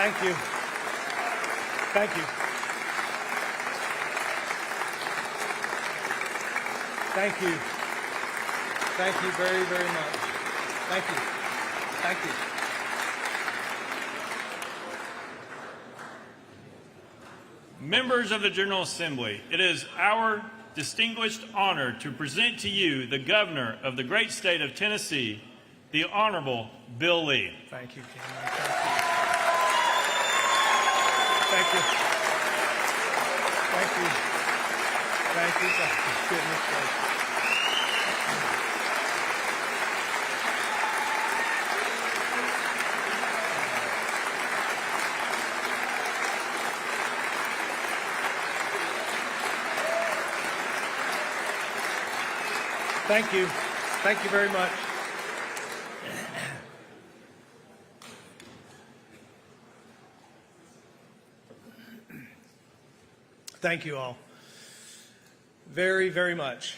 Thank you. Thank you. Thank you. Thank you very, very much. Thank you. Thank you. Members of the General Assembly, it is our distinguished honor to present to you the Governor of the great state of Tennessee, the Honorable Bill Lee. Thank you, Cameron. Thank you. Thank you. Thank you. Thank you. Goodness gracious. Thank you. Thank you very much. Thank you all very, very much.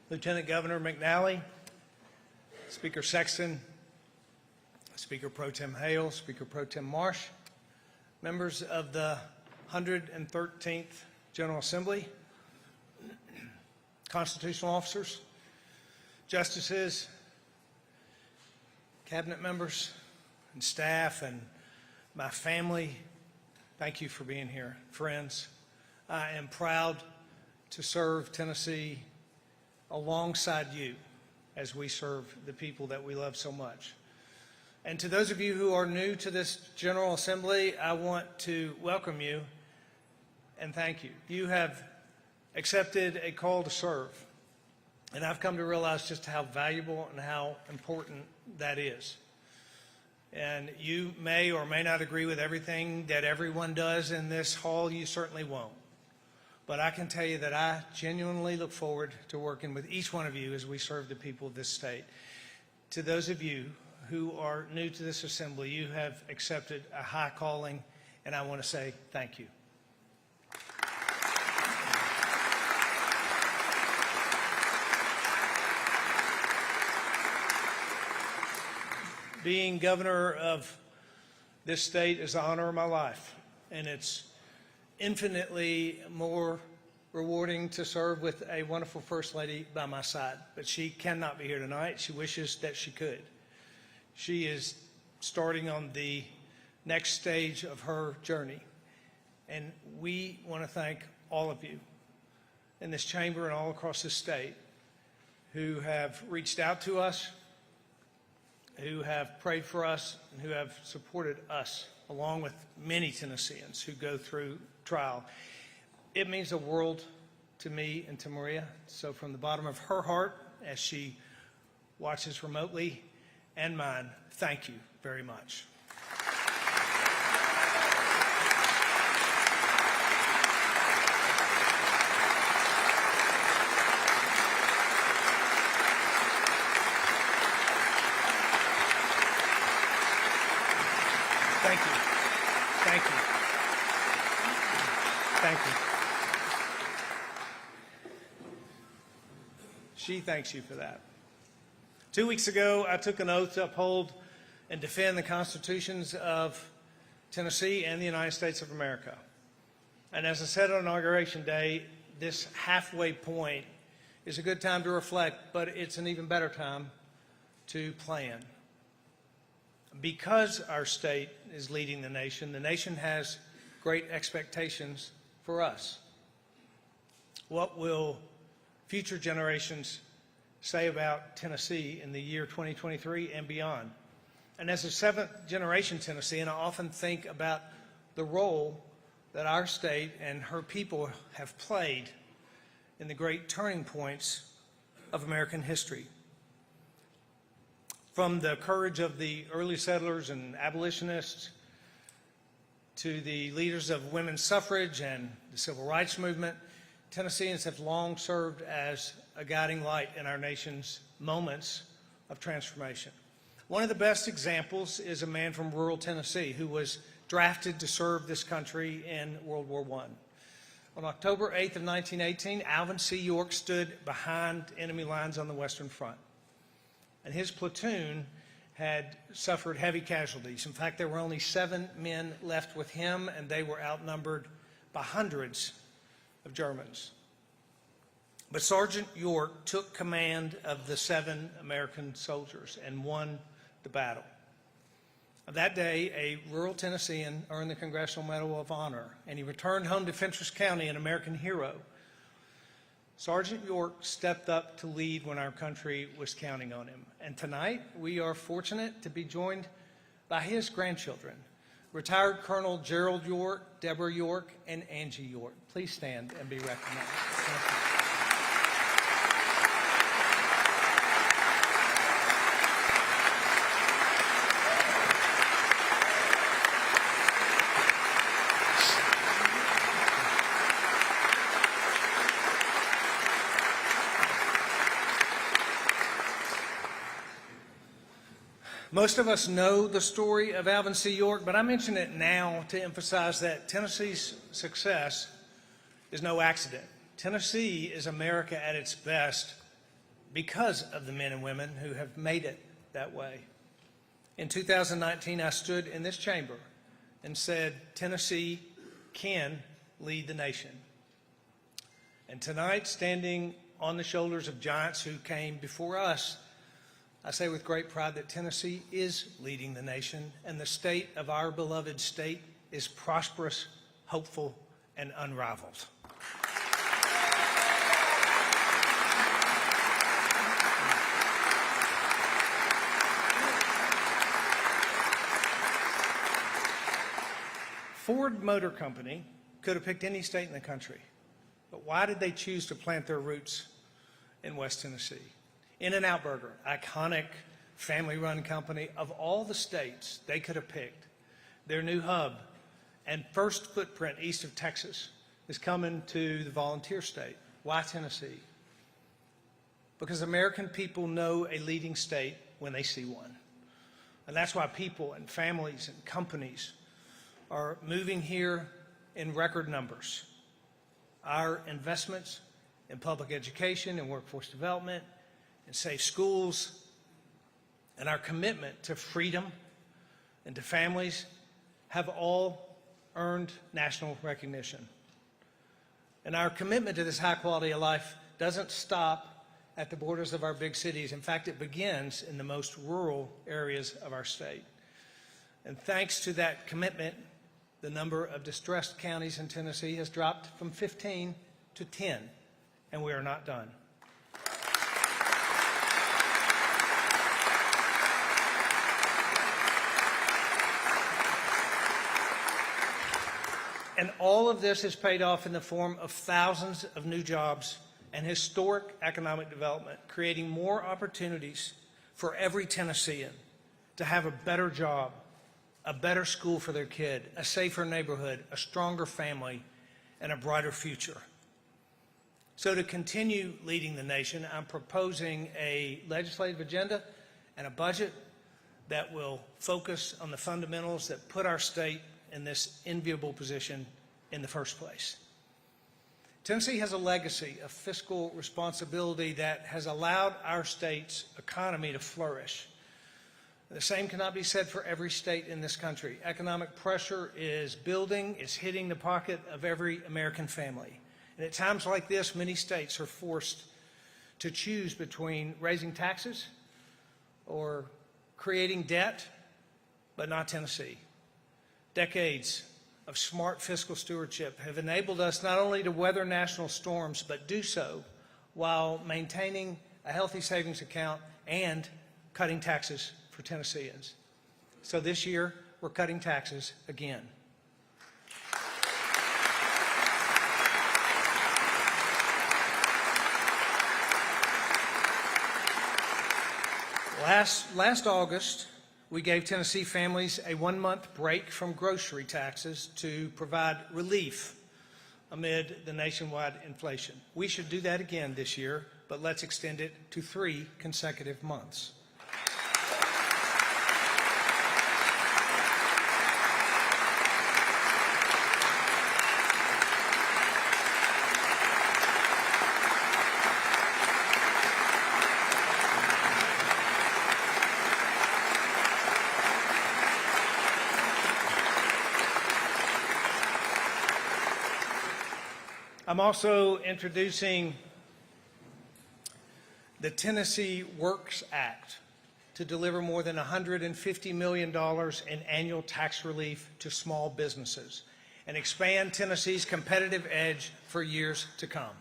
Lieutenant Governor McNally, Speaker Sexton, Speaker Pro Tem Hale, Speaker Pro Tem Marsh, members of the 113th General Assembly, constitutional officers, justices, cabinet members, and staff, and my family, thank you for being here. Friends, I am proud to serve Tennessee alongside you as we serve the people that we love so much. And to those of you who are new to this General Assembly, I want to welcome you and thank you. You have accepted a call to serve, and I've come to realize just how valuable and how important that is. And you may or may not agree with everything that everyone does in this hall. You certainly won't. But I can tell you that I genuinely look forward to working with each one of you as we serve the people of this state. To those of you who are new to this assembly, you have accepted a high calling, and I want to say thank you. Being governor of this state is the honor of my life, and it's infinitely more rewarding to serve with a wonderful First Lady by my side. But she cannot be here tonight. She wishes that she could. She is starting on the next stage of her journey, and we want to thank all of you in this chamber and all across the state who have reached out to us, who have prayed for us, and who have supported us, along with many Tennesseans who go through trial. It means the world to me and to Maria. So from the bottom of her heart, as she watches remotely, and mine, thank you very much. Thank you. Thank you. Thank you. She thanks you for that. 2 weeks ago, I took an oath to uphold and defend the constitutions of Tennessee and the United States of America. And as I said on Inauguration Day, this halfway point is a good time to reflect, but it's an even better time to plan. Because our state is leading the nation has great expectations for us. What will future generations say about Tennessee in the year 2023 and beyond? And as a seventh-generation Tennessean, I often think about the role that our state and her people have played in the great turning points of American history. From the courage of the early settlers and abolitionists to the leaders of women's suffrage and the civil rights movement, Tennesseans have long served as a guiding light in our nation's moments of transformation. One of the best examples is a man from rural Tennessee who was drafted to serve this country in World War I. On October 8th of 1918, Alvin C. York stood behind enemy lines on the Western Front. And his platoon had suffered heavy casualties. In fact, there were only 7 men left with him, and they were outnumbered by hundreds of Germans. But Sergeant York took command of the 7 American soldiers and won the battle. That day, a rural Tennessean earned the Congressional Medal of Honor, and he returned home to Fentress County an American hero. Sergeant York stepped up to lead when our country was counting on him. And tonight, we are fortunate to be joined by his grandchildren, retired Colonel Gerald York, Deborah York, and Angie York. Please stand and be recognized. Thank you. Most of us know the story of Alvin C. York, but I mention it now to emphasize that Tennessee's success is no accident. Tennessee is America at its best because of the men and women who have made it that way. In 2019, I stood in this chamber and said, Tennessee can lead the nation. And tonight, standing on the shoulders of giants who came before us, I say with great pride that Tennessee is leading the nation, and the state of our beloved state is prosperous, hopeful, and unrivaled. Ford Motor Company could have picked any state in the country, but why did they choose to plant their roots in West Tennessee? In-N-Out Burger, iconic family-run company, of all the states they could have picked, their new hub and first footprint east of Texas is coming to the volunteer state. Why Tennessee? Because American people know a leading state when they see one. And that's why people and families and companies are moving here in record numbers. Our investments in public education and workforce development and safe schools, and our commitment to freedom and to families have all earned national recognition. And our commitment to this high quality of life doesn't stop at the borders of our big cities. In fact, it begins in the most rural areas of our state. And thanks to that commitment, the number of distressed counties in Tennessee has dropped from 15 to 10, and we are not done. And all of this has paid off in the form of thousands of new jobs and historic economic development, creating more opportunities for every Tennessean to have a better job, a better school for their kid, a safer neighborhood, a stronger family, and a brighter future. So to continue leading the nation, I'm proposing a legislative agenda and a budget that will focus on the fundamentals that put our state in this enviable position in the first place. Tennessee has a legacy of fiscal responsibility that has allowed our state's economy to flourish. The same cannot be said for every state in this country. Economic pressure is building, it's hitting the pocket of every American family. And at times like this, many states are forced to choose between raising taxes or creating debt, but not Tennessee. Decades of smart fiscal stewardship have enabled us not only to weather national storms, but do so while maintaining a healthy savings account and cutting taxes for Tennesseans. So this year, we're cutting taxes again. Last August, we gave Tennessee families a 1-month break from grocery taxes to provide relief amid the nationwide inflation. We should do that again this year, but let's extend it to 3 consecutive months. I'm also introducing the Tennessee Works Act to deliver more than $150 million in annual tax relief to small businesses and expand Tennessee's competitive edge for years to come.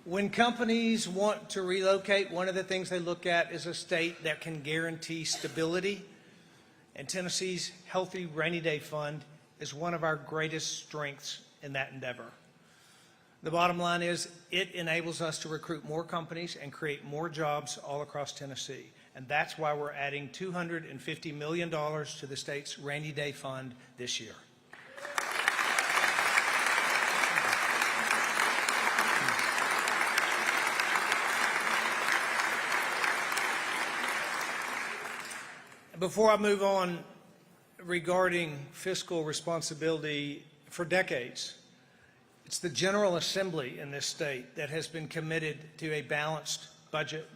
When companies want to relocate, one of the things they look at is a state that can guarantee stability, and Tennessee's Healthy Rainy Day Fund is one of our greatest strengths in that endeavor. The bottom line is it enables us to recruit more companies and create more jobs all across Tennessee, and that's why we're adding $250 million to the state's Rainy Day Fund this year. Before I move on regarding fiscal responsibility, for decades, it's the General Assembly in this state that has been committed to a balanced budget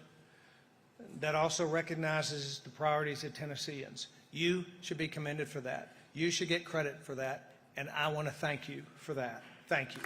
that also recognizes the priorities of Tennesseans. You should be commended for that. You should get credit for that, and I want to thank you for that. Thank you.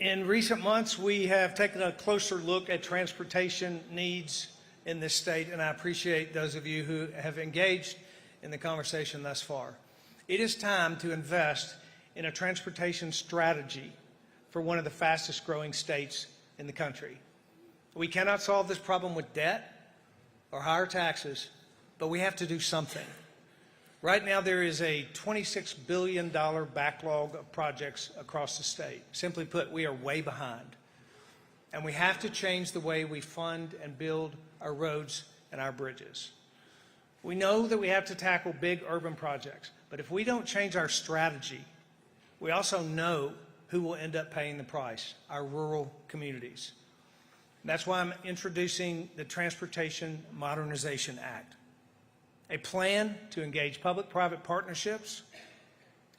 In recent months, we have taken a closer look at transportation needs in this state, and I appreciate those of you who have engaged in the conversation thus far. It is time to invest in a transportation strategy for one of the fastest growing states in the country. We cannot solve this problem with debt or higher taxes, but we have to do something. Right now, there is a $26 billion backlog of projects across the state. Simply put, we are way behind. And we have to change the way we fund and build our roads and our bridges. We know that we have to tackle big urban projects, but if we don't change our strategy, we also know who will end up paying the price, our rural communities. And that's why I'm introducing the Transportation Modernization Act. A plan to engage public-private partnerships,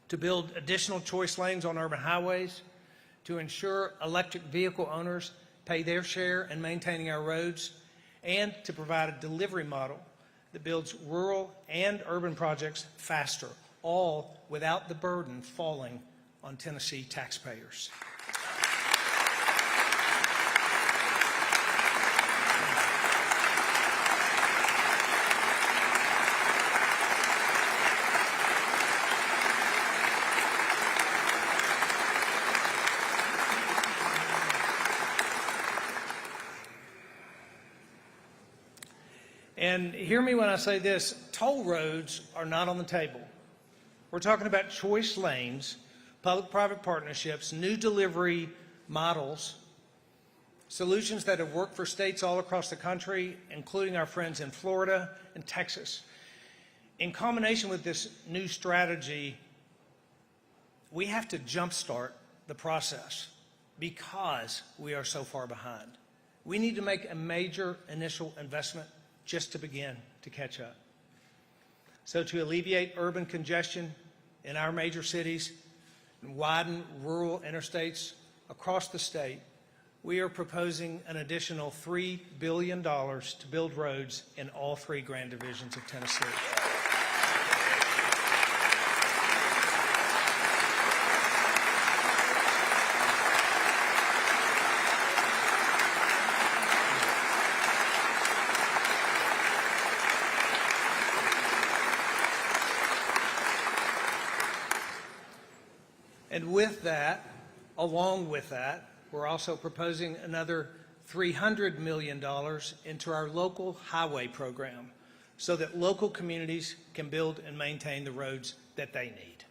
to build additional choice lanes on urban highways, to ensure electric vehicle owners pay their share in maintaining our roads, and to provide a delivery model that builds rural and urban projects faster, all without the burden falling on Tennessee taxpayers. And hear me when I say this, toll roads are not on the table. We're talking about choice lanes, public-private partnerships, new delivery models, solutions that have worked for states all across the country, including our friends in Florida and Texas. In combination with this new strategy, we have to jumpstart the process because we are so far behind. We need to make a major initial investment just to begin to catch up. So to alleviate urban congestion in our major cities and widen rural interstates across the state, we are proposing an additional $3 billion to build roads in all three Grand Divisions of Tennessee. And with that, along with that, we're also proposing another $300 million into our local highway program so that local communities can build and maintain the roads that they need.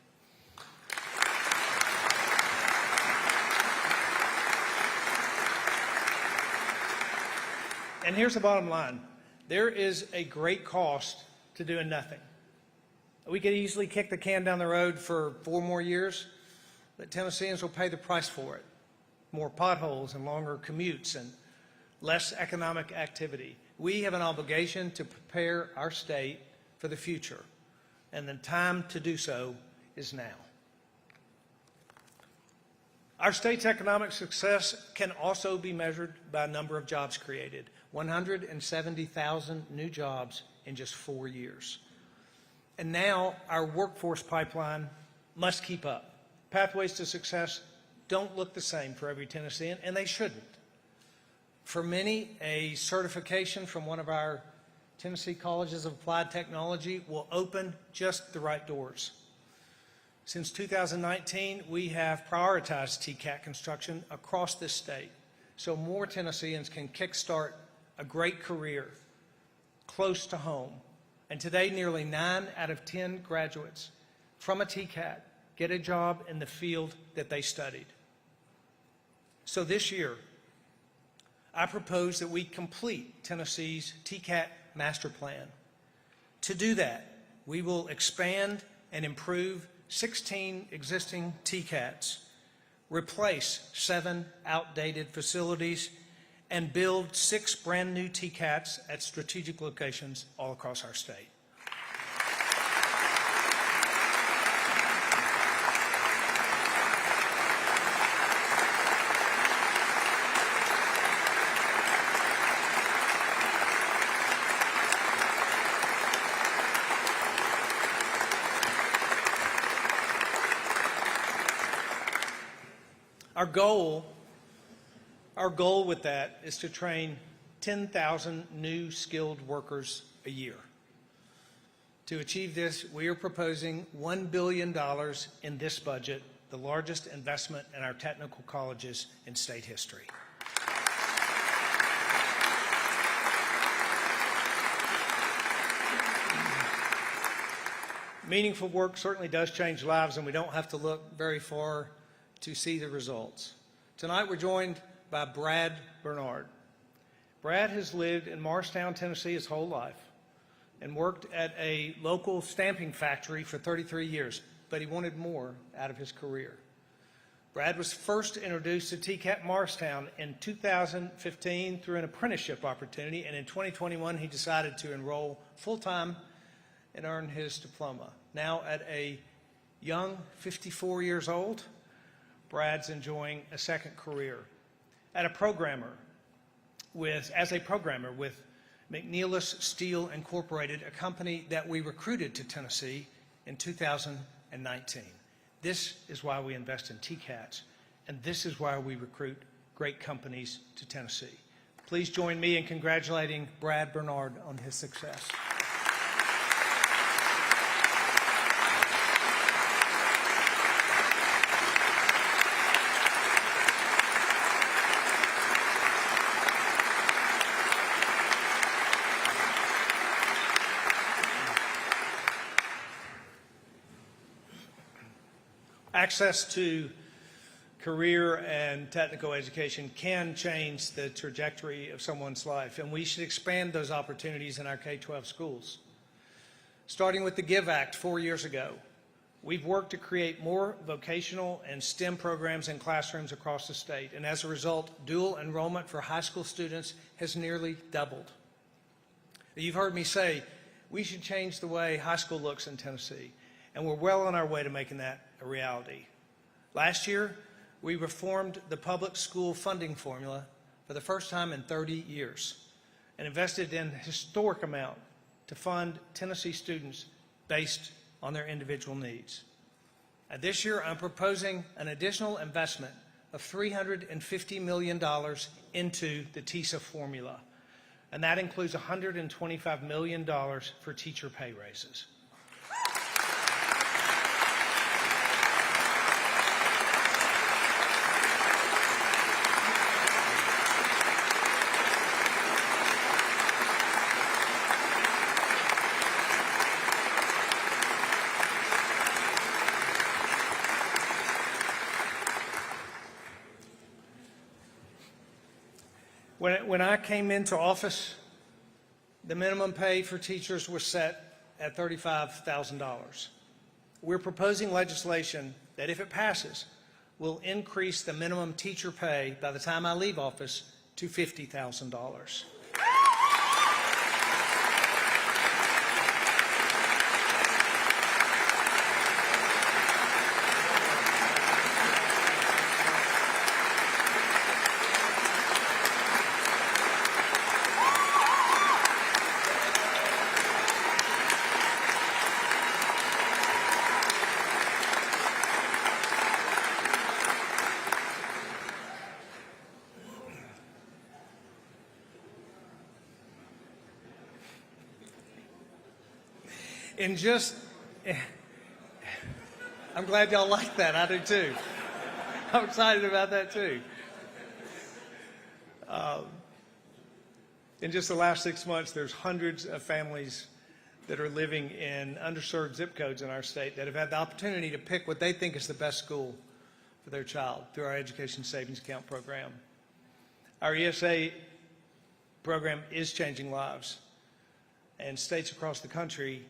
And here's the bottom line. There is a great cost to doing nothing. We could easily kick the can down the road for 4 more years, but Tennesseans will pay the price for it. More potholes and longer commutes and less economic activity. We have an obligation to prepare our state for the future, and the time to do so is now. Our state's economic success can also be measured by a number of jobs created. 170,000 new jobs in just 4 years. And now our workforce pipeline must keep up. Pathways to success don't look the same for every Tennessean, and they shouldn't. For many, a certification from one of our Tennessee Colleges of Applied Technology will open just the right doors. Since 2019, we have prioritized TCAT construction across this state so more Tennesseans can kickstart a great career close to home. And today, nearly 9 out of 10 graduates from a TCAT get a job in the field that they studied. So this year, I propose that we complete Tennessee's TCAT master plan. To do that, we will expand and improve 16 existing TCATs, replace 7 outdated facilities, and build 6 brand new TCATs at strategic locations all across our state. Our goal with that is to train 10,000 new skilled workers a year. To achieve this, we are proposing $1 billion in this budget, the largest investment in our technical colleges in state history. Meaningful work certainly does change lives, and we don't have to look very far to see the results. Tonight we're joined by Brad Bernard. Brad has lived in Morristown, Tennessee his whole life and worked at a local stamping factory for 33 years, but he wanted more out of his career. Brad was first introduced to TCAT Morristown in 2015 through an apprenticeship opportunity, and in 2021 he decided to enroll full-time and earn his diploma. Now at a young 54 years old, Brad's enjoying a second career as a programmer with McNeilus Steel Incorporated, a company that we recruited to Tennessee in 2019. This is why we invest in TCATs, and this is why we recruit great companies to Tennessee. Please join me in congratulating Brad Bernard on his success. Access to career and technical education can change the trajectory of someone's life, and we should expand those opportunities in our K-12 schools. Starting with the GIVE Act 4 years ago, we've worked to create more vocational and STEM programs in classrooms across the state, and as a result, dual enrollment for high school students has nearly doubled. You've heard me say we should change the way high school looks in Tennessee, and we're well on our way to making that a reality. Last year, we reformed the public school funding formula for the first time in 30 years and invested in a historic amount to fund Tennessee students based on their individual needs. And this year, I'm proposing an additional investment of $350 million into the TISA formula, and that includes $125 million for teacher pay raises. When I came into office, the minimum pay for teachers was set at $35,000. We're proposing legislation that, if it passes, will increase the minimum teacher pay by the time I leave office to $50,000. And I'm glad y'all like that. I do too. I'm excited about that too. In just the last 6 months, there's hundreds of families that are living in underserved zip codes in our state that have had the opportunity to pick what they think is the best school for their child through our Education Savings Account program. Our ESA program is changing lives, and states across the country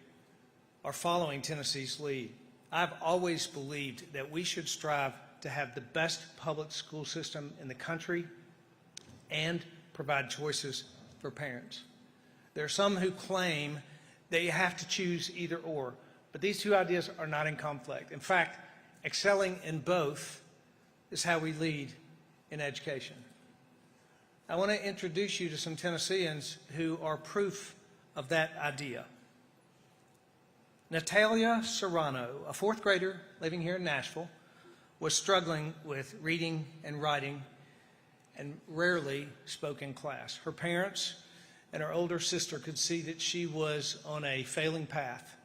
are following Tennessee's lead. I've always believed that we should strive to have the best public school system in the country and provide choices for parents. There are some who claim that you have to choose either or, but these two ideas are not in conflict. In fact, excelling in both is how we lead in education. I want to introduce you to some Tennesseans who are proof of that idea. Natalia Serrano, a fourth grader living here in Nashville, was struggling with reading and writing and rarely spoke in class. Her parents and her older sister could see that she was on a failing path.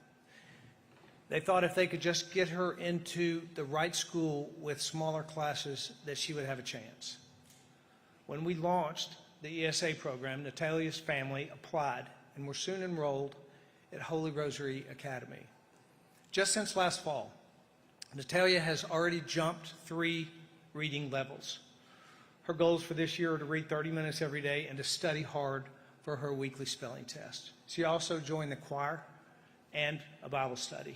They thought if they could just get her into the right school with smaller classes, that she would have a chance. When we launched the ESA program, Natalia's family applied and were soon enrolled at Holy Rosary Academy. Just since last fall, Natalia has already jumped 3 reading levels. Her goals for this year are to read 30 minutes every day and to study hard for her weekly spelling test. She also joined the choir and a Bible study.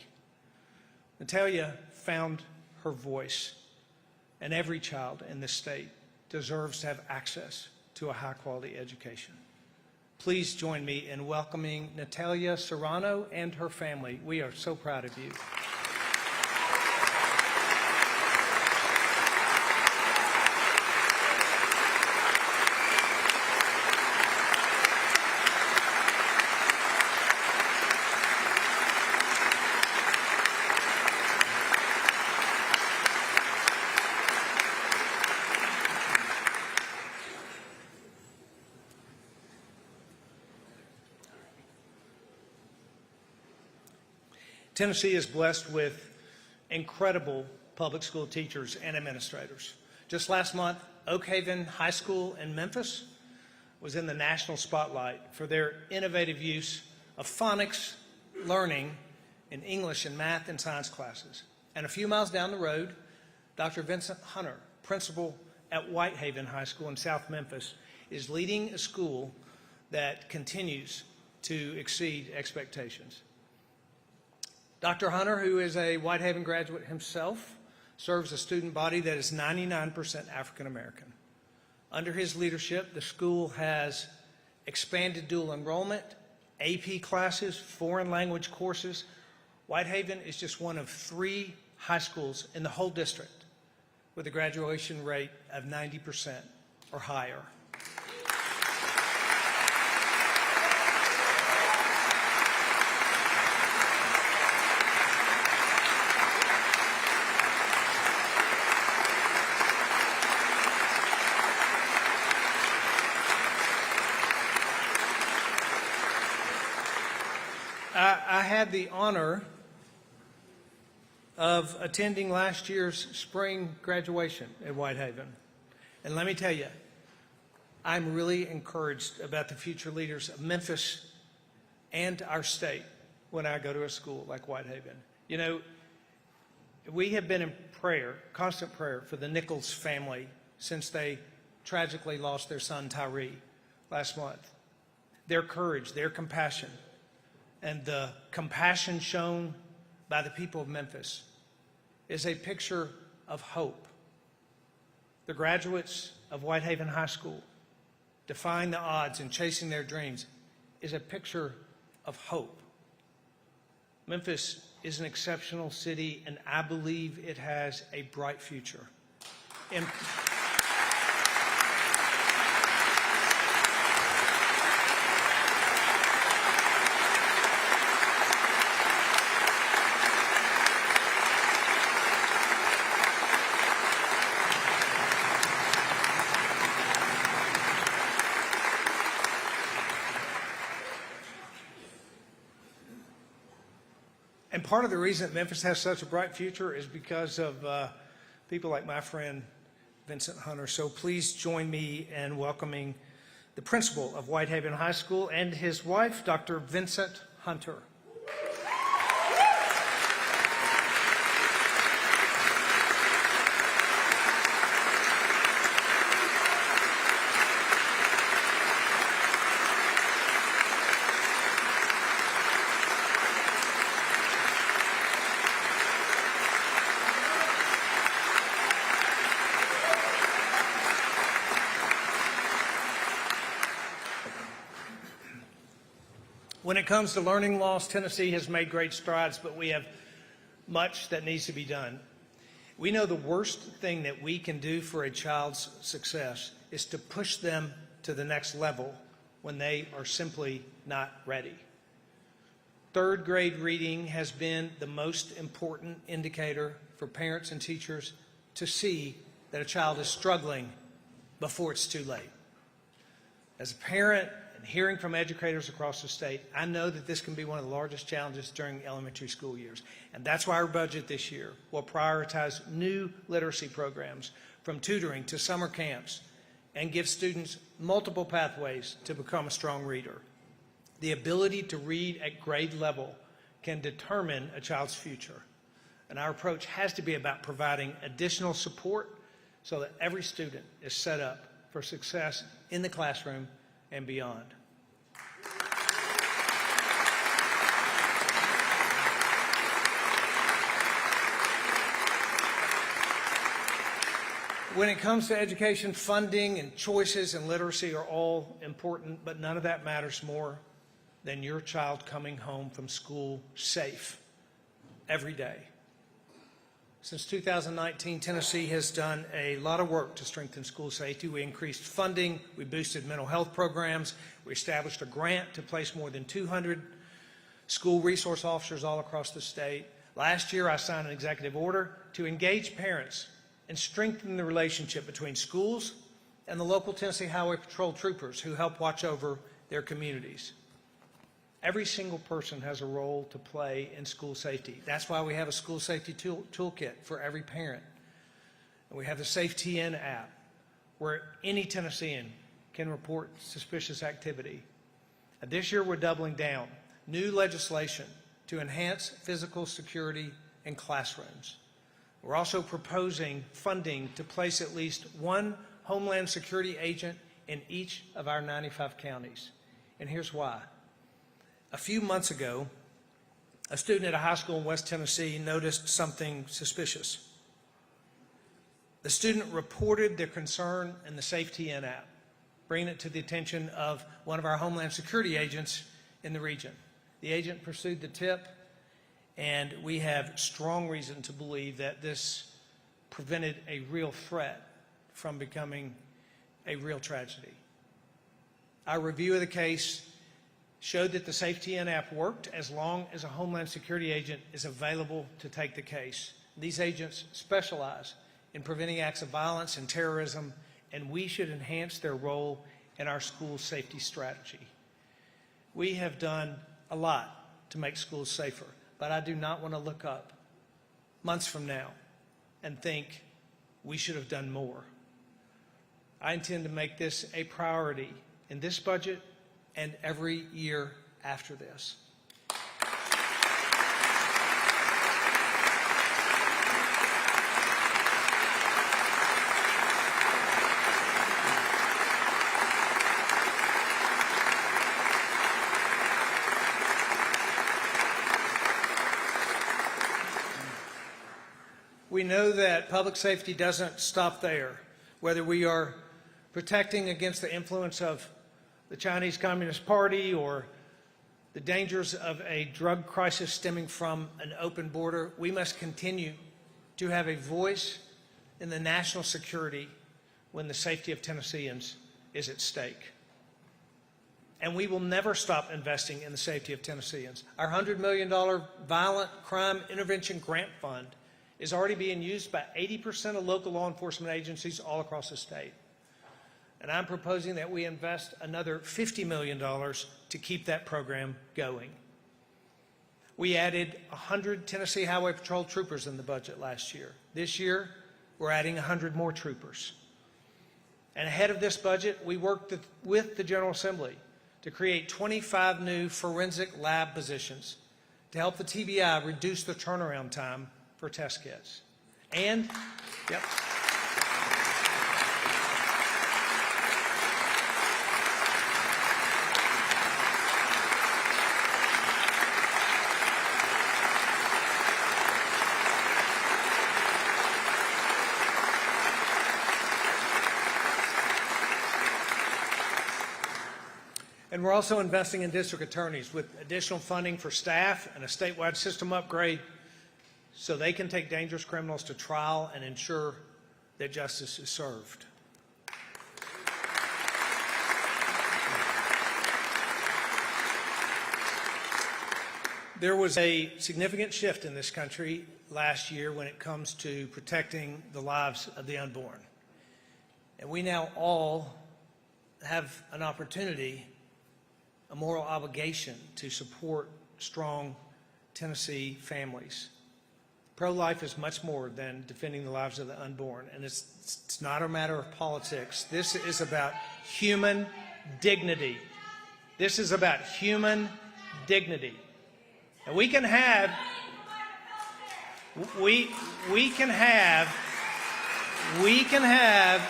Natalia found her voice, and every child in this state deserves to have access to a high-quality education. Please join me in welcoming Natalia Serrano and her family. We are so proud of you. Tennessee is blessed with incredible public school teachers and administrators. Just last month, Oak Haven High School in Memphis was in the national spotlight for their innovative use of phonics learning in English and math and science classes. And a few miles down the road, Dr. Vincent Hunter, principal at Whitehaven High School in South Memphis, is leading a school that continues to exceed expectations. Dr. Hunter, who is a Whitehaven graduate himself, serves a student body that is 99% African American. Under his leadership, the school has expanded dual enrollment, AP classes, foreign language courses. Whitehaven is just one of 3 high schools in the whole district with a graduation rate of 90% or higher. I had the honor of attending last year's spring graduation at Whitehaven. And let me tell you, I'm really encouraged about the future leaders of Memphis and our state when I go to a school like Whitehaven. You know, we have been in prayer, constant prayer, for the Nichols family since they tragically lost their son Tyree last month. Their courage, their compassion, and the compassion shown by the people of Memphis is a picture of hope. The graduates of Whitehaven High School, defying the odds and chasing their dreams, is a picture of hope. Memphis is an exceptional city, and I believe it has a bright future. And part of the reason that Memphis has such a bright future is because of people like my friend Vincent Hunter. So please join me in welcoming the principal of Whitehaven High School and his wife, Dr. Vincent Hunter. When it comes to learning loss, Tennessee has made great strides, but we have much that needs to be done. We know the worst thing that we can do for a child's success is to push them to the next level when they are simply not ready. Third grade reading has been the most important indicator for parents and teachers to see that a child is struggling before it's too late. As a parent, and hearing from educators across the state, I know that this can be one of the largest challenges during elementary school years. And that's why our budget this year will prioritize new literacy programs, from tutoring to summer camps, and give students multiple pathways to become a strong reader. The ability to read at grade level can determine a child's future. And our approach has to be about providing additional support so that every student is set up for success in the classroom and beyond. When it comes to education, funding and choices and literacy are all important, but none of that matters more than your child coming home from school safe every day. Since 2019, Tennessee has done a lot of work to strengthen school safety. We increased funding, we boosted mental health programs, we established a grant to place more than 200 school resource officers all across the state. Last year, I signed an executive order to engage parents and strengthen the relationship between schools and the local Tennessee Highway Patrol troopers who help watch over their communities. Every single person has a role to play in school safety. That's why we have a school safety toolkit for every parent. And we have the SafeTN app, where any Tennessean can report suspicious activity. And this year, we're doubling down. New legislation to enhance physical security in classrooms. We're also proposing funding to place at least one Homeland Security agent in each of our 95 counties. And here's why. A few months ago, a student at a high school in West Tennessee noticed something suspicious. The student reported their concern in the SafeTN app, bringing it to the attention of one of our Homeland Security agents in the region. The agent pursued the tip, and we have strong reason to believe that this prevented a real threat from becoming a real tragedy. Our review of the case showed that the SafeTN app worked as long as a Homeland Security agent is available to take the case. These agents specialize in preventing acts of violence and terrorism, and we should enhance their role in our school safety strategy. We have done a lot to make schools safer, but I do not want to look up months from now and think we should have done more. I intend to make this a priority in this budget and every year after this. We know that public safety doesn't stop there. Whether we are protecting against the influence of the Chinese Communist Party or the dangers of a drug crisis stemming from an open border, we must continue to have a voice in the national security when the safety of Tennesseans is at stake. And we will never stop investing in the safety of Tennesseans. Our $100 million Violent Crime Intervention Grant Fund is already being used by 80% of local law enforcement agencies all across the state. And I'm proposing that we invest another $50 million to keep that program going. We added 100 Tennessee Highway Patrol troopers in the budget last year. This year, we're adding 100 more troopers. And ahead of this budget, we worked with the General Assembly to create 25 new forensic lab positions to help the TBI reduce the turnaround time for test kits. And, yep. And we're also investing in district attorneys with additional funding for staff and a statewide system upgrade so they can take dangerous criminals to trial and ensure that justice is served. There was a significant shift in this country last year when it comes to protecting the lives of the unborn. And we now all have an opportunity, a moral obligation to support strong Tennessee families. Pro-life is much more than defending the lives of the unborn, and it's not a matter of politics. This is about human dignity. This is about human dignity. And we can have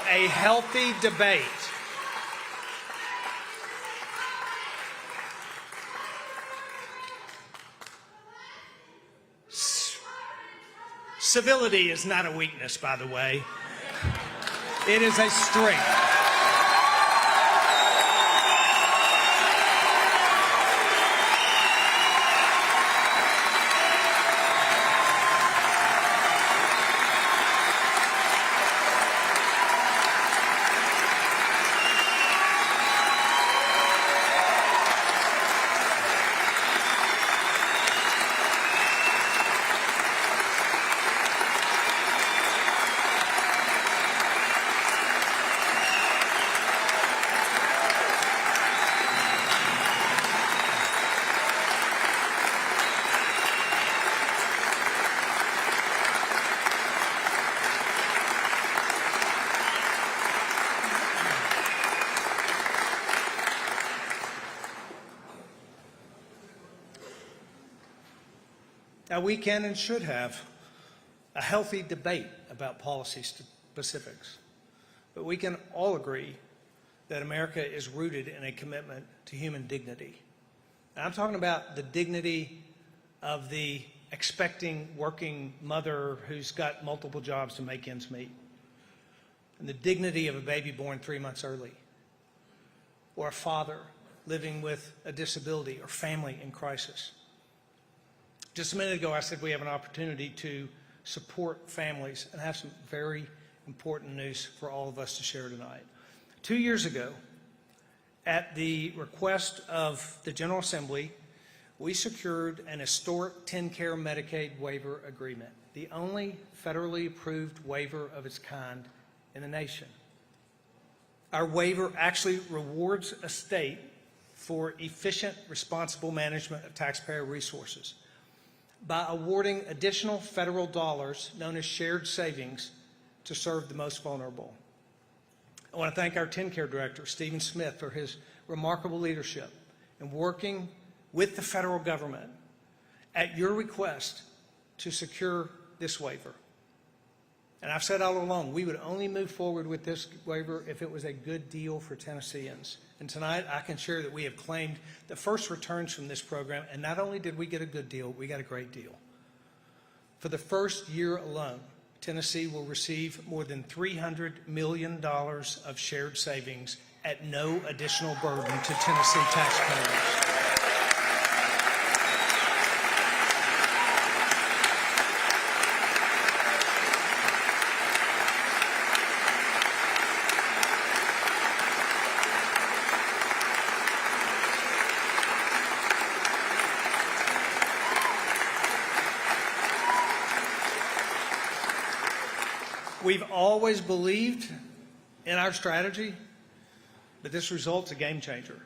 a healthy debate. Civility is not a weakness, by the way. It is a strength. Now, we can and should have a healthy debate about policy specifics, but we can all agree that America is rooted in a commitment to human dignity. And I'm talking about the dignity of the expecting working mother who's got multiple jobs to make ends meet, and the dignity of a baby born 3 months early, or a father living with a disability or family in crisis. Just a minute ago, I said we have an opportunity to support families and have some very important news for all of us to share tonight. 2 years ago, at the request of the General Assembly, we secured an historic TennCare Medicaid waiver agreement, the only federally approved waiver of its kind in the nation. Our waiver actually rewards a state for efficient, responsible management of taxpayer resources by awarding additional federal dollars known as shared savings to serve the most vulnerable. I want to thank our TennCare Director, Stephen Smith, for his remarkable leadership in working with the federal government at your request to secure this waiver. And I've said all along, we would only move forward with this waiver if it was a good deal for Tennesseans. And tonight, I can share that we have claimed the first returns from this program, and not only did we get a good deal, we got a great deal. For the first year alone, Tennessee will receive more than $300 million of shared savings at no additional burden to Tennessee taxpayers. We've always believed in our strategy, but this result's a game changer.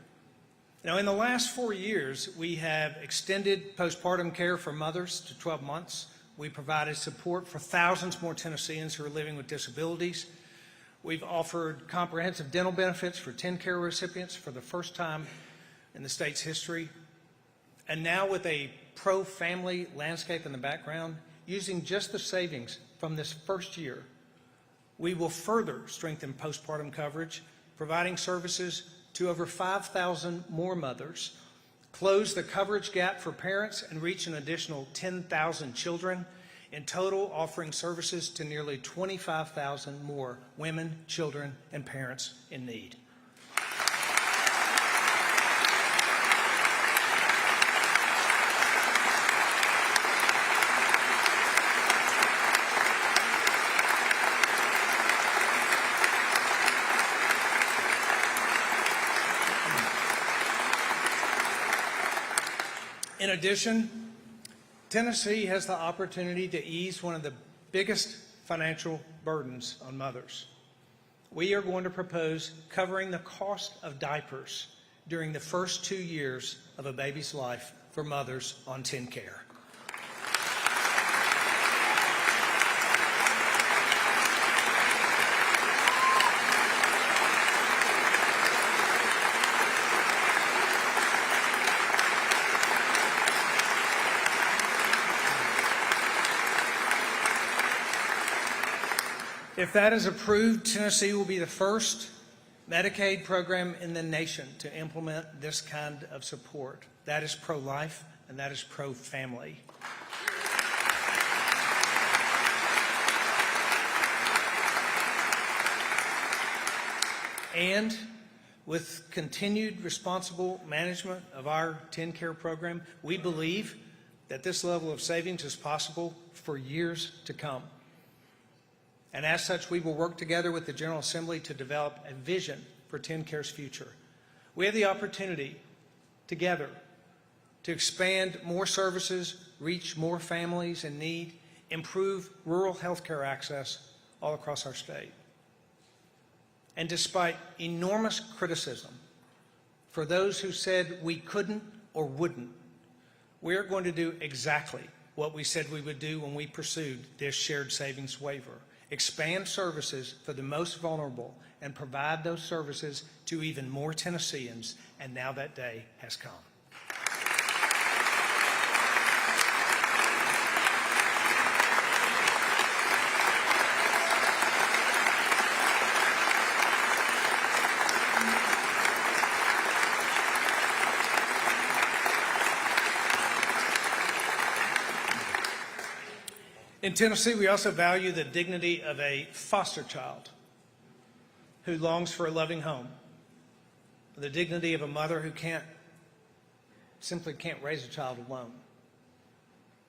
Now, in the last 4 years, we have extended postpartum care for mothers to 12 months. We provided support for thousands more Tennesseans who are living with disabilities. We've offered comprehensive dental benefits for TennCare recipients for the first time in the state's history. And now, with a pro-family landscape in the background, using just the savings from this first year, we will further strengthen postpartum coverage, providing services to over 5,000 more mothers, close the coverage gap for parents, and reach an additional 10,000 children, in total offering services to nearly 25,000 more women, children, and parents in need. In addition, Tennessee has the opportunity to ease one of the biggest financial burdens on mothers. We are going to propose covering the cost of diapers during the first 2 years of a baby's life for mothers on TennCare. If that is approved, Tennessee will be the first Medicaid program in the nation to implement this kind of support. That is pro-life and that is pro-family. And with continued responsible management of our TennCare program, we believe that this level of savings is possible for years to come. And as such, we will work together with the General Assembly to develop a vision for TennCare's future. We have the opportunity together to expand more services, reach more families in need, improve rural health care access all across our state. And despite enormous criticism for those who said we couldn't or wouldn't, we're going to do exactly what we said we would do when we pursued this shared savings waiver. Expand services for the most vulnerable and provide those services to even more Tennesseans, and now that day has come. In Tennessee, we also value the dignity of a foster child who longs for a loving home, the dignity of a mother who simply can't raise a child alone,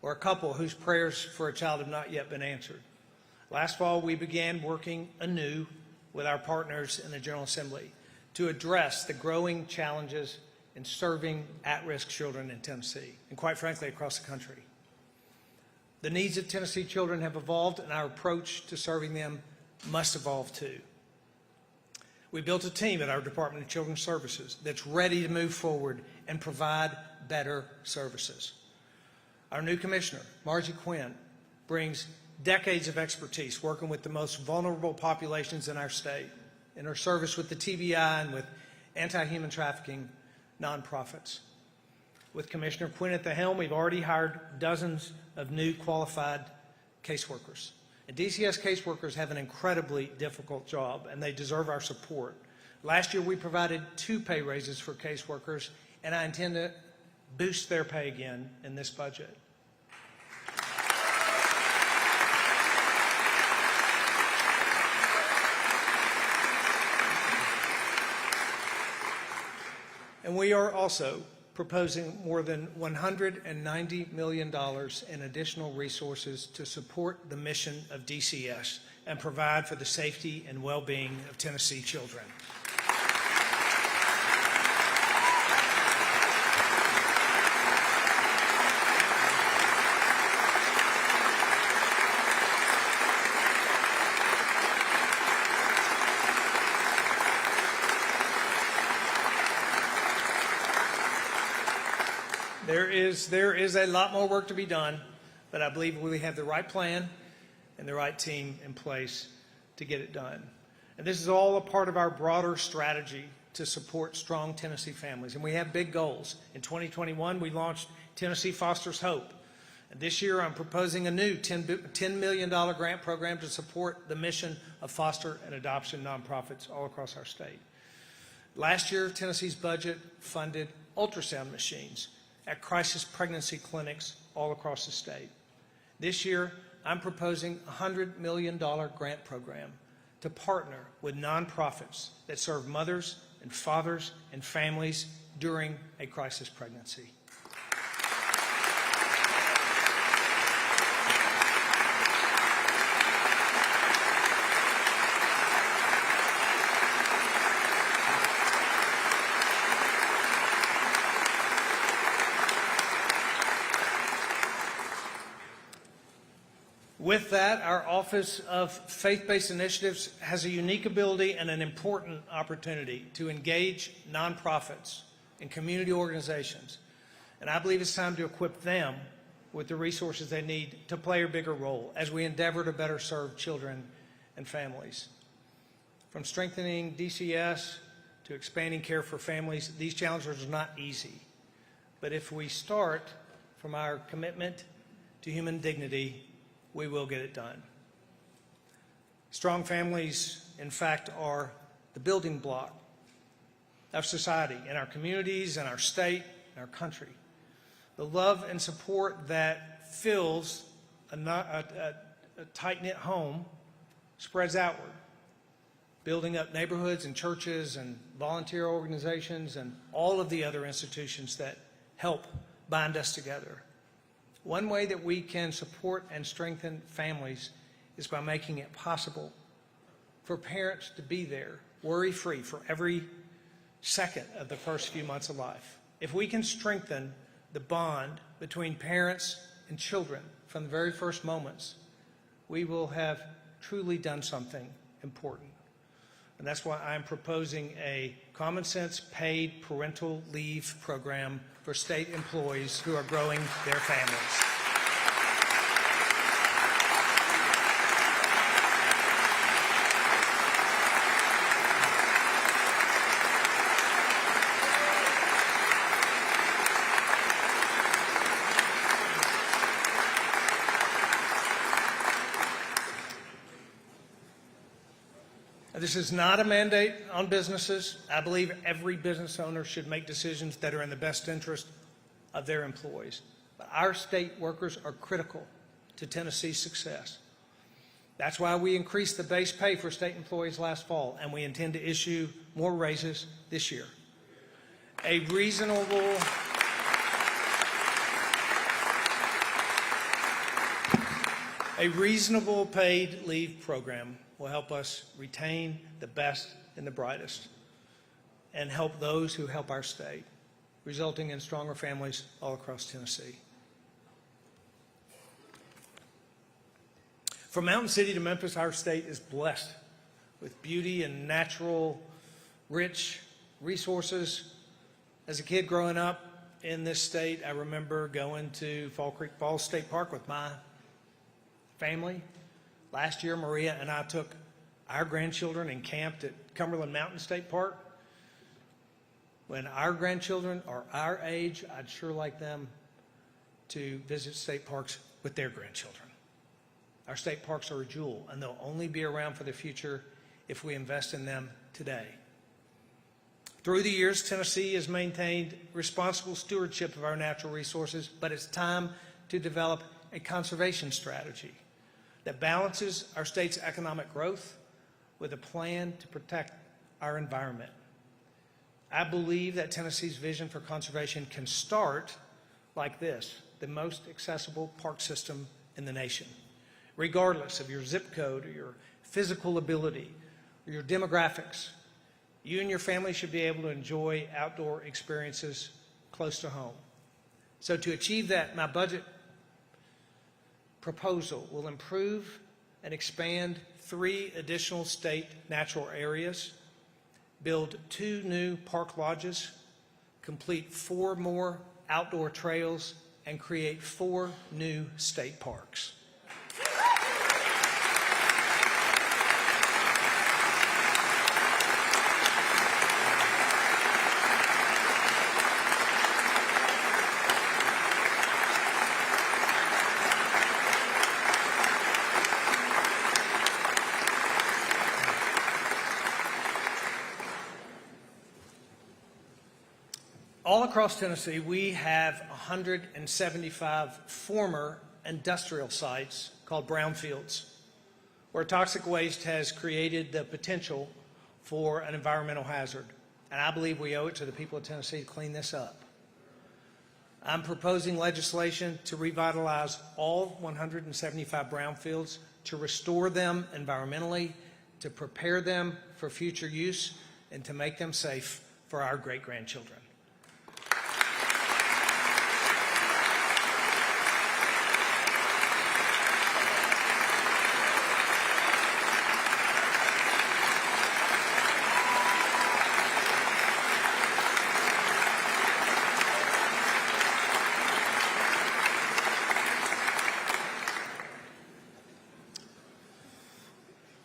or a couple whose prayers for a child have not yet been answered. Last fall, we began working anew with our partners in the General Assembly to address the growing challenges in serving at-risk children in Tennessee, and quite frankly, across the country. The needs of Tennessee children have evolved, and our approach to serving them must evolve too. We built a team at our Department of Children's Services that's ready to move forward and provide better services. Our new commissioner, Margie Quinn, brings decades of expertise working with the most vulnerable populations in our state, in her service with the TBI and with anti-human trafficking nonprofits. With Commissioner Quinn at the helm, we've already hired dozens of new qualified caseworkers. And DCS caseworkers have an incredibly difficult job, and they deserve our support. Last year, we provided 2 pay raises for caseworkers, and I intend to boost their pay again in this budget. We are also proposing more than $190 million in additional resources to support the mission of DCS and provide for the safety and well-being of Tennessee children. There is a lot more work to be done, but I believe we have the right plan and the right team in place to get it done. And this is all a part of our broader strategy to support strong Tennessee families. And we have big goals. In 2021, we launched Tennessee Fosters Hope. And this year, I'm proposing a new $10 million grant program to support the mission of foster and adoption nonprofits all across our state. Last year, Tennessee's budget funded ultrasound machines at crisis pregnancy clinics all across the state. This year, I'm proposing a $100 million grant program to partner with nonprofits that serve mothers and fathers and families during a crisis pregnancy. With that, our Office of Faith-Based Initiatives has a unique ability and an important opportunity to engage nonprofits and community organizations. And I believe it's time to equip them with the resources they need to play a bigger role as we endeavor to better serve children and families. From strengthening DCS to expanding care for families, these challenges are not easy. But if we start from our commitment to human dignity, we will get it done. Strong families, in fact, are the building block of society in our communities, in our state, in our country. The love and support that fills a tight-knit home spreads outward, building up neighborhoods and churches and volunteer organizations and all of the other institutions that help bind us together. One way that we can support and strengthen families is by making it possible for parents to be there, worry-free, for every second of the first few months of life. If we can strengthen the bond between parents and children from the very first moments, we will have truly done something important. And that's why I'm proposing a common-sense paid parental leave program for state employees who are growing their families. This is not a mandate on businesses. I believe every business owner should make decisions that are in the best interest of their employees. But our state workers are critical to Tennessee's success. That's why we increased the base pay for state employees last fall, and we intend to issue more raises this year. A reasonable paid leave program will help us retain the best and the brightest and help those who help our state, resulting in stronger families all across Tennessee. From Mountain City to Memphis, our state is blessed with beauty and natural, rich resources. As a kid growing up in this state, I remember going to Fall Creek Falls State Park with my family. Last year, Maria and I took our grandchildren and camped at Cumberland Mountain State Park. When our grandchildren are our age, I'd sure like them to visit state parks with their grandchildren. Our state parks are a jewel, and they'll only be around for the future if we invest in them today. Through the years, Tennessee has maintained responsible stewardship of our natural resources, but it's time to develop a conservation strategy that balances our state's economic growth with a plan to protect our environment. I believe that Tennessee's vision for conservation can start like this: the most accessible park system in the nation. Regardless of your zip code or your physical ability or your demographics, you and your family should be able to enjoy outdoor experiences close to home. So to achieve that, my budget proposal will improve and expand 3 additional state natural areas, build 2 new park lodges, complete 4 more outdoor trails, and create 4 new state parks. All across Tennessee, we have 175 former industrial sites called brownfields, where toxic waste has created the potential for an environmental hazard. And I believe we owe it to the people of Tennessee to clean this up. I'm proposing legislation to revitalize all 175 brownfields, to restore them environmentally, to prepare them for future use, and to make them safe for our great-grandchildren.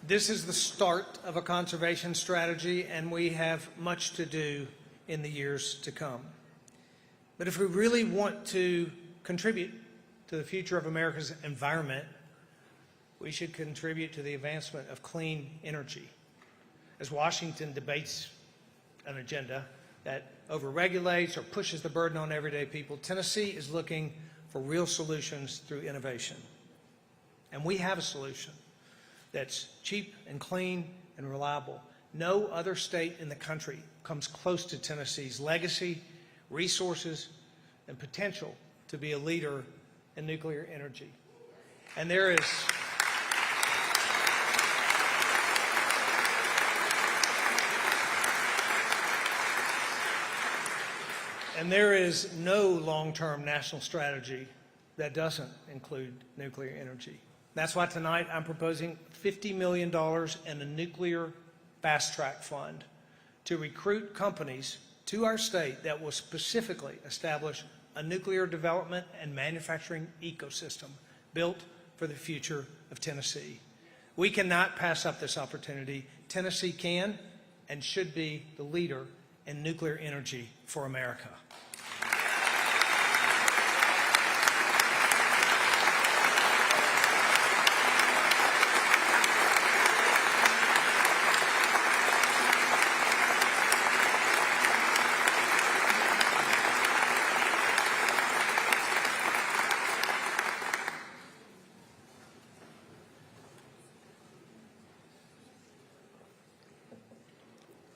This is the start of a conservation strategy, and we have much to do in the years to come. But if we really want to contribute to the future of America's environment, we should contribute to the advancement of clean energy. As Washington debates an agenda that overregulates or pushes the burden on everyday people, Tennessee is looking for real solutions through innovation. And we have a solution that's cheap and clean and reliable. No other state in the country comes close to Tennessee's legacy, resources, and potential to be a leader in nuclear energy. And there is no long-term national strategy that doesn't include nuclear energy. That's why tonight I'm proposing $50 million in a nuclear fast-track fund to recruit companies to our state that will specifically establish a nuclear development and manufacturing ecosystem built for the future of Tennessee. We cannot pass up this opportunity. Tennessee can and should be the leader in nuclear energy for America.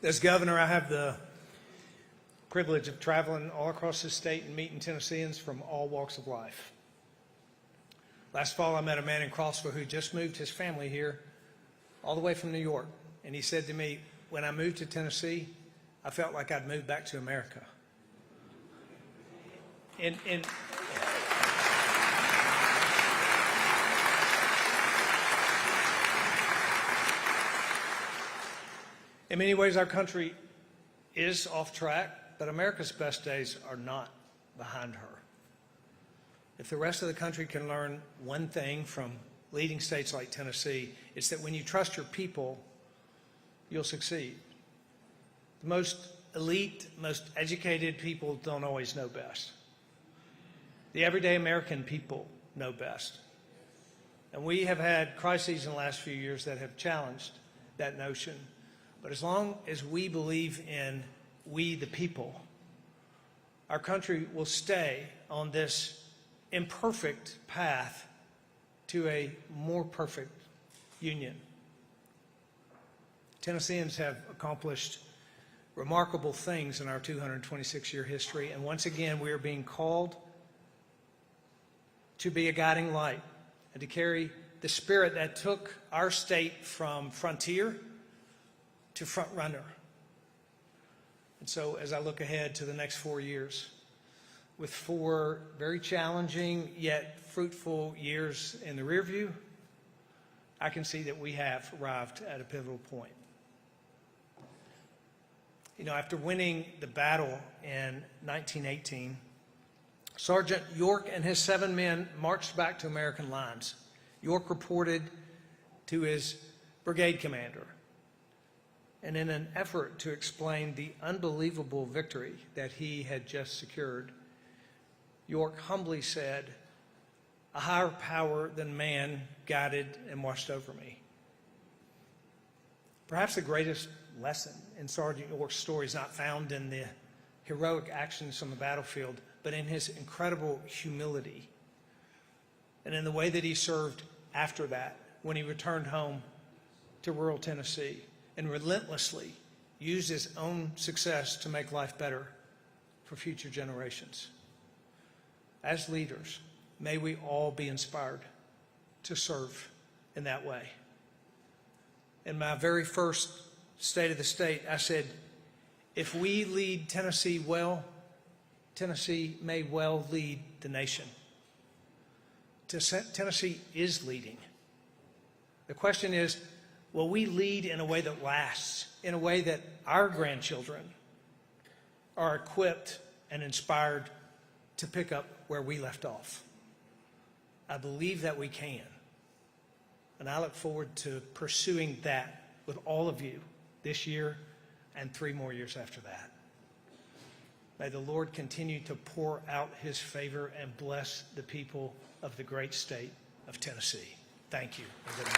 As governor, I have the privilege of traveling all across the state and meeting Tennesseans from all walks of life. Last fall, I met a man in Crossville who just moved his family here all the way from New York. And he said to me, when I moved to Tennessee, I felt like I'd moved back to America. In many ways, our country is off track, but America's best days are not behind her. If the rest of the country can learn one thing from leading states like Tennessee, it's that when you trust your people, you'll succeed. The most elite, most educated people don't always know best. The everyday American people know best. And we have had crises in the last few years that have challenged that notion. But as long as we believe in we the people, our country will stay on this imperfect path to a more perfect union. Tennesseans have accomplished remarkable things in our 226-year history. And once again, we are being called to be a guiding light and to carry the spirit that took our state from frontier to front runner. And so as I look ahead to the next 4 years, with 4 very challenging yet fruitful years in the rear view, I can see that we have arrived at a pivotal point. You know, after winning the battle in 1918, Sergeant York and his 7 men marched back to American lines. York reported to his brigade commander, and in an effort to explain the unbelievable victory that he had just secured, York humbly said, "A higher power than man guided and watched over me." Perhaps the greatest lesson in Sergeant York's story is not found in the heroic actions on the battlefield, but in his incredible humility and in the way that he served after that when he returned home to rural Tennessee and relentlessly used his own success to make life better for future generations. As leaders, may we all be inspired to serve in that way. In my very first State of the State, I said, if we lead Tennessee well, Tennessee may well lead the nation. Tennessee is leading. The question is, will we lead in a way that lasts, in a way that our grandchildren are equipped and inspired to pick up where we left off? I believe that we can. And I look forward to pursuing that with all of you this year and 3 more years after that. May the Lord continue to pour out his favor and bless the people of the great state of Tennessee. Thank you. And good night.